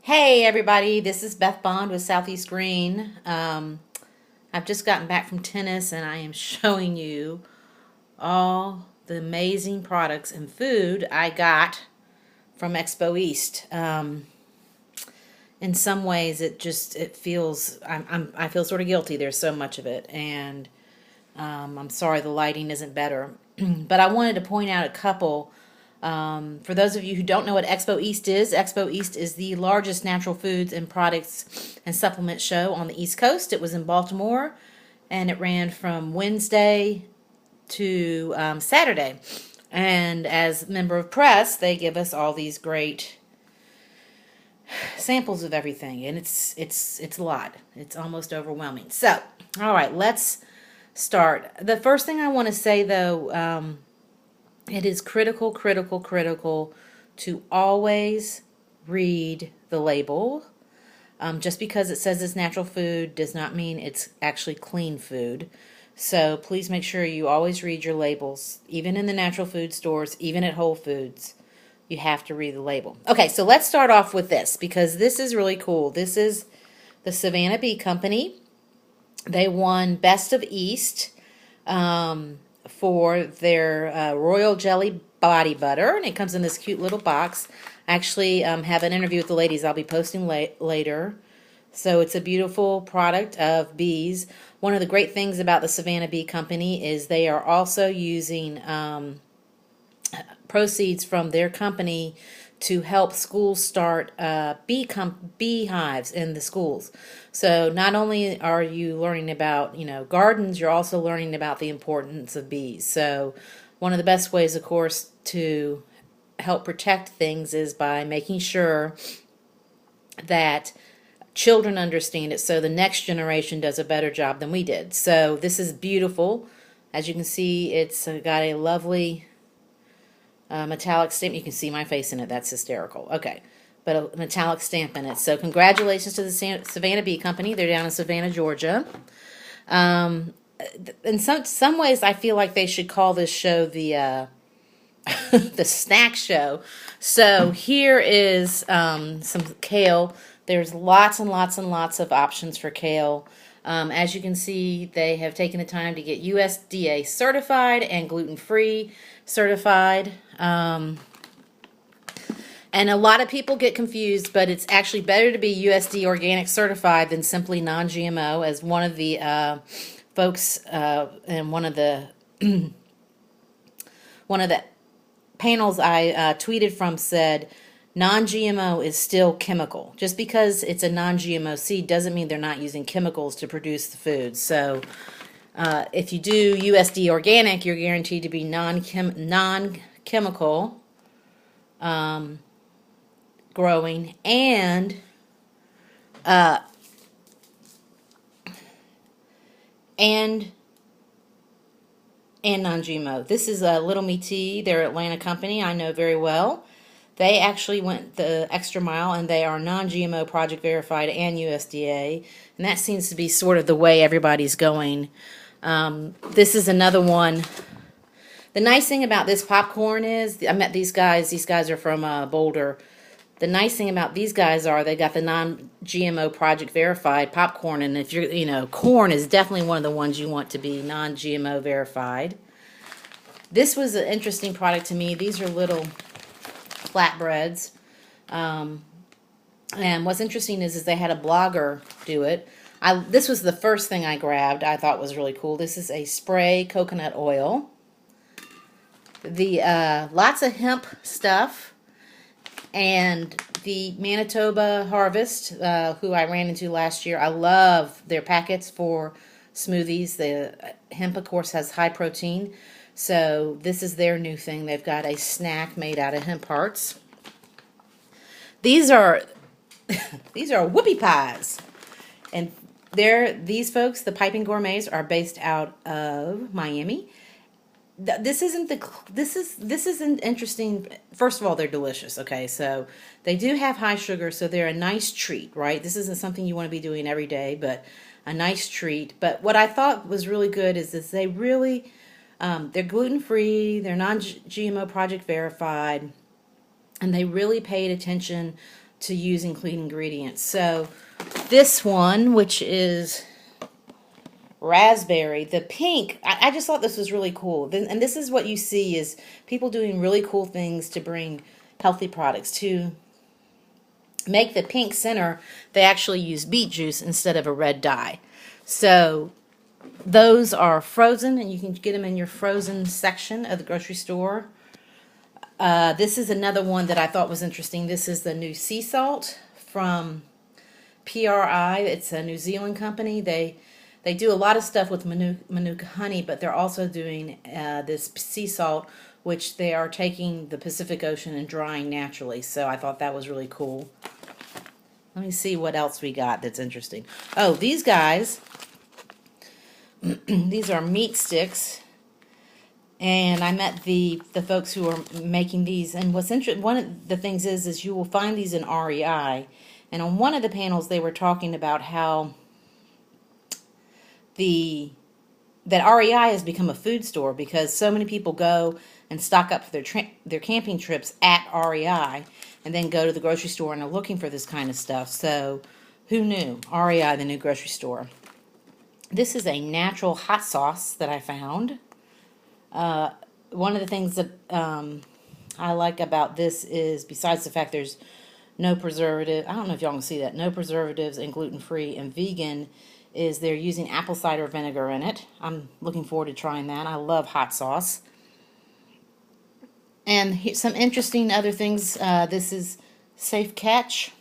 Hey everybody, this is Beth Bond with Southeast Green. I've just gotten back from tennis and I am showing you all the amazing products and food I got from Expo East. In some ways, it feels I feel sort of guilty. There's so much of it, and I'm sorry the lighting isn't better. But I wanted to point out a couple. For those of you who don't know what Expo East is the largest natural foods and products and supplement show on the East Coast. It was in Baltimore, and it ran from Wednesday to Saturday. And as member of press, they give us all these great samples of everything, and it's a lot. It's almost overwhelming. So, all right, let's start. The first thing I want to say, though. It is critical to always read the label. Just because it says it's natural food does not mean it's actually clean food. So please make sure you always read your labels, even in the natural food stores, even at Whole Foods. You have to read the label. Okay, so let's start off with this because this is really cool. This is the Savannah Bee Company. They won Best of East. For their Royal Jelly Body Butter, and it comes in this cute little box. I actually have an interview with the ladies I'll be posting later. So it's a beautiful product of bees. One of the great things about the Savannah Bee Company is they are also using proceeds from their company to help schools start beehives in the schools. So not only are you learning about, gardens, you're also learning about the importance of bees. So one of the best ways, of course, to help protect things is by making sure that children understand it so the next generation does a better job than we did. So this is beautiful. As you can see, it's got a lovely metallic stamp. You can see my face in it. That's hysterical. Okay. But a metallic stamp in it. So congratulations to the Savannah Bee Company. They're down in Savannah, Georgia. In some ways, I feel like they should call this show the the snack show. So here is some kale. There's lots and lots and lots of options for kale. As you can see, they have taken the time to get USDA certified and gluten-free certified. And a lot of people get confused, but it's actually better to be USD organic certified than simply non-GMO, as one of the folks in one of the panels I tweeted from said, non-GMO is still chemical. Just because it's a non-GMO seed doesn't mean they're not using chemicals to produce the food. So if you do USD organic, you're guaranteed to be non-chemical growing and non-GMO. This is Little Me Tea. They're an Atlanta company I know very well. They actually went the extra mile, and they are non-GMO project verified and USDA, and that seems to be sort of the way everybody's going. This is another one. The nice thing about this popcorn is, I met these guys. These guys are from Boulder. The nice thing about these guys are they got the non-GMO project verified popcorn, and if you're, corn is definitely one of the ones you want to be non-GMO verified. This was an interesting product to me. These are little flatbreads. And what's interesting is they had a blogger do it. This was the first thing I grabbed. I thought was really cool. This is a spray coconut oil. The lots of hemp stuff. And the Manitoba Harvest, who I ran into last year, I love their packets for smoothies. The hemp, of course, has high protein. So this is their new thing. They've got a snack made out of hemp hearts. These are whoopie pies. And these folks, the Piping Gourmets, are based out of Miami. This is an interesting. First of all, they're delicious. Okay, so they do have high sugar, so they're a nice treat, right? This isn't something you want to be doing every day, but a nice treat. But what I thought was really good is they really, they're gluten free, they're non-GMO project verified, and they really paid attention to using clean ingredients. So this one, which is raspberry, the pink, I just thought this was really cool. And this is what you see is people doing really cool things to bring healthy products. To make the pink center, they actually use beet juice instead of a red dye. So those are frozen, and you can get them in your frozen section of the grocery store. This is another one that I thought was interesting. This is the new sea salt from PRI. It's a New Zealand company. They do a lot of stuff with Manuka Honey, but they're also doing this sea salt, which they are taking the Pacific Ocean and drying naturally. So I thought that was really cool. Let me see what else we got that's interesting. Oh, these guys, these are meat sticks. And I met the folks who are making these. And what's interesting, one of the things is you will find these in REI. And on one of the panels, they were talking about how that REI has become a food store because so many people go and stock up for their camping trips at REI and then go to the grocery store and are looking for this kind of stuff. So who knew? REI, the new grocery store. This is a natural hot sauce that I found. One of the things that I like about this is, besides the fact there's no preservative, I don't know if y'all can see that, no preservatives and gluten-free and vegan, is they're using apple cider vinegar in it. I'm looking forward to trying that. I love hot sauce. And some interesting other things. This is Safe Catch.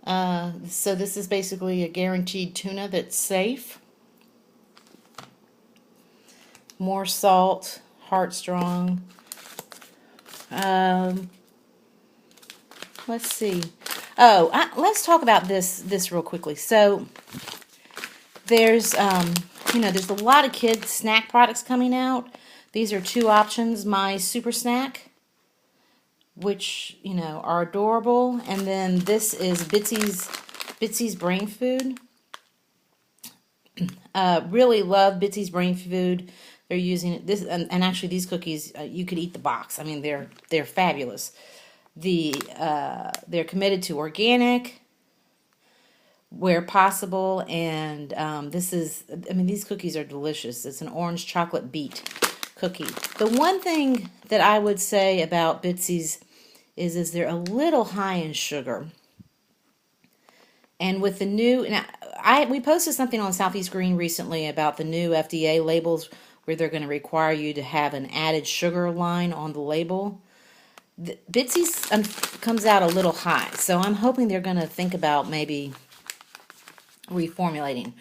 So this is basically a guaranteed tuna that's safe. More salt, Heart Strong. Let's see. Oh, let's talk about this real quickly. So there's there's a lot of kids snack products coming out. These are two options. My Super Snack, which are adorable, and then this is Bitsy's Brain Food. Really love Bitsy's Brain Food. They're using this, and actually these cookies you could eat the box. I mean, they're fabulous. They're committed to organic where possible, and these cookies are delicious. It's an orange chocolate beet cookie. The one thing that I would say about Bitsy's is they're a little high in sugar. And with the new, we posted something on Southeast Green recently about the new FDA labels where they're going to require you to have an added sugar line on the label. Bitsy's comes out a little high, so I'm hoping they're going to think about maybe reformulating,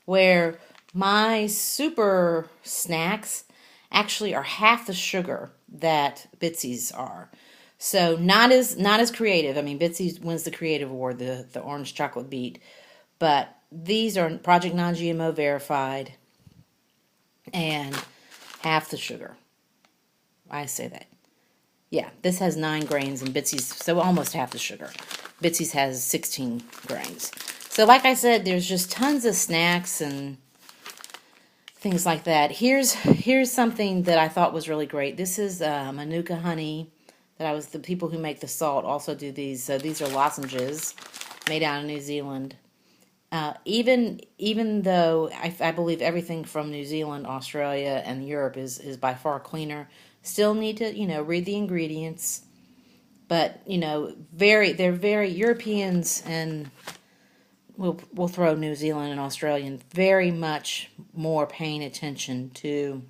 where my Super Snacks actually are half the sugar that Bitsy's are. So not as creative. I mean, Bitsy's wins the creative award, the orange chocolate beet, but these are Project Non-GMO verified and half the sugar. I say that. Yeah, this has 9 grains and Bitsy's, so almost half the sugar. Bitsy's has 16 grains. So like I said, there's just tons of snacks and things like that. Here's something that I thought was really great. This is Manuka Honey. The people who make the salt also do these. So these are lozenges made out of New Zealand. Even though I believe everything from New Zealand, Australia, and Europe is by far cleaner, still need to read the ingredients. But they're very Europeans, and we'll throw New Zealand and Australian very much more paying attention to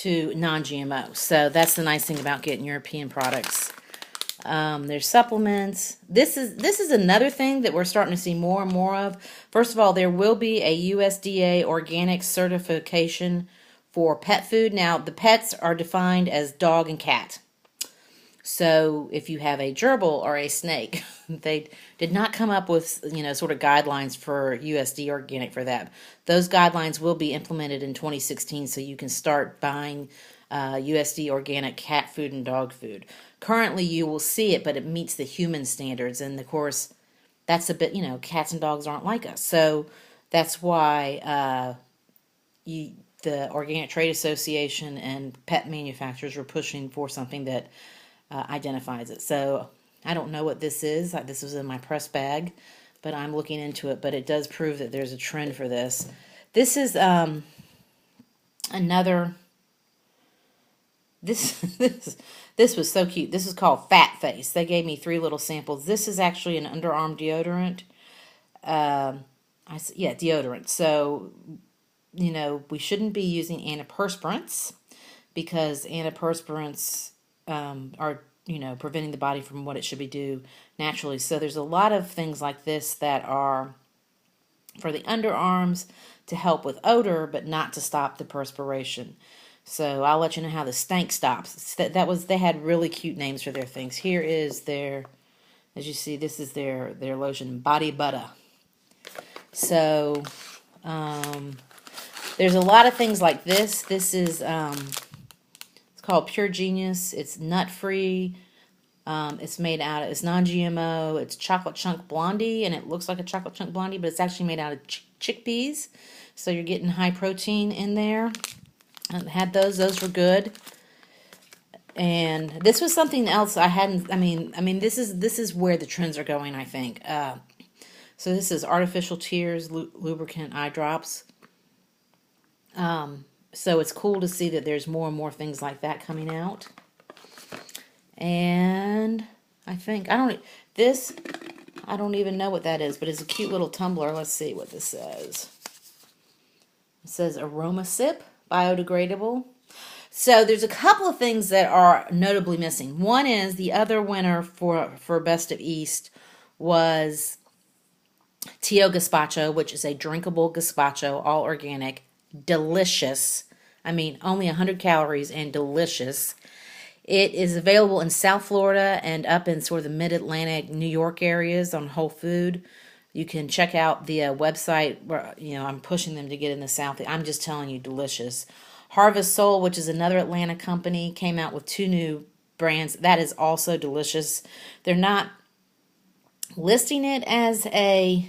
non-GMO. So that's the nice thing about getting European products. There's supplements. This is another thing that we're starting to see more and more of. First of all, there will be a USDA organic certification for pet food. Now, the pets are defined as dog and cat. So if you have a gerbil or a snake, they did not come up with sort of guidelines for USD organic for that. Those guidelines will be implemented in 2016, so you can start buying USD organic cat food and dog food. Currently, you will see it, but it meets the human standards, and of course, that's a bit cats and dogs aren't like us, so that's why the Organic Trade Association and pet manufacturers were pushing for something that identifies it. So I don't know what this is. This was in my press bag, but I'm looking into it. But it does prove that there's a trend for this. This is another. This was so cute. This is called Fat Face. They gave me 3 little samples. This is actually an underarm deodorant. Yeah, deodorant. So, you know, we shouldn't be using antiperspirants because antiperspirants are, you know, preventing the body from what it should be do naturally. So there's a lot of things like this that are for the underarms to help with odor, but not to stop the perspiration. So I'll let you know how the stank stops. They had really cute names for their things. Here is their, as you see, this is their lotion, Body Butter. So there's a lot of things like this. This is it's called Pure Genius. It's nut free. It's made out of, it's non-GMO. It's chocolate chunk blondie, and it looks like a chocolate chunk blondie, but it's actually made out of chickpeas. So you're getting high protein in there. I had those. Those were good. And this was something else I hadn't. I mean, this is where the trends are going, I think. So this is artificial tears lubricant eye drops. So it's cool to see that there's more and more things like that coming out. And I think I don't even know what that is, but it's a cute little tumbler. Let's see what this says. It says Aroma Sip, biodegradable. So there's a couple of things that are notably missing. One is the other winner for Best of East was Tio Gazpacho, which is a drinkable gazpacho, all organic, delicious. I mean, only 100 calories and delicious. It is available in South Florida and up in sort of the mid-Atlantic New York areas on Whole Food. You can check out the website where, you know, I'm pushing them to get in the South. I'm just telling you, delicious. Harvest Soul, which is another Atlanta company, came out with 2 new brands. That is also delicious. They're not listing it as a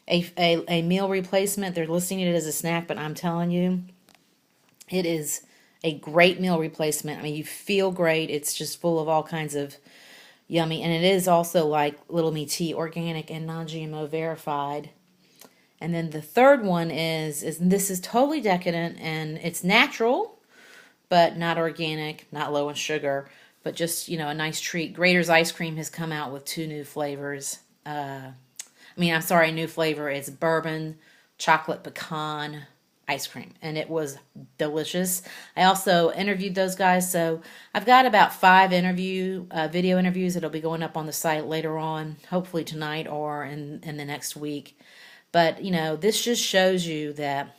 meal replacement. They're listing it as a snack, but I'm telling you, it is a great meal replacement. I mean, you feel great. It's just full of all kinds of yummy. And it is also like Little Me Tea, organic and non-GMO verified. And then the third one is this is totally decadent, and it's natural, but not organic, not low in sugar, but just, you know, a nice treat. Grater's Ice Cream has come out with 2 new flavors. A new flavor. It's bourbon, chocolate pecan ice cream, and it was delicious. I also interviewed those guys, so I've got about 5 video interviews that'll be going up on the site later on, hopefully tonight or in the next week. But, you know, this just shows you that,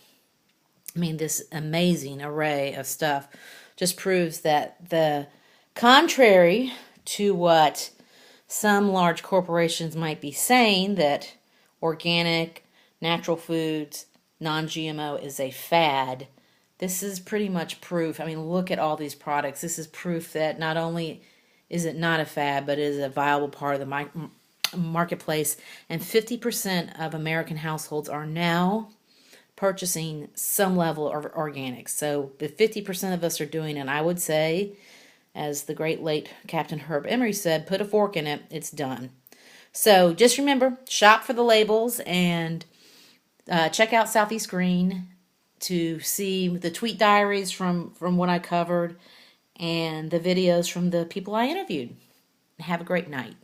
I mean, this amazing array of stuff just proves that the contrary to what some large corporations might be saying, that organic, natural foods, non-GMO is a fad, this is pretty much proof. I mean, look at all these products. This is proof that not only is it not a fad, but it is a viable part of the marketplace. And 50% of American households are now purchasing some level of organic. So if 50% of us are doing it, I would say, as the great late Captain Herb Emery said, put a fork in it, it's done. So just remember, shop for the labels and check out Southeast Green to see the tweet diaries from what I covered and the videos from the people I interviewed. Have a great night.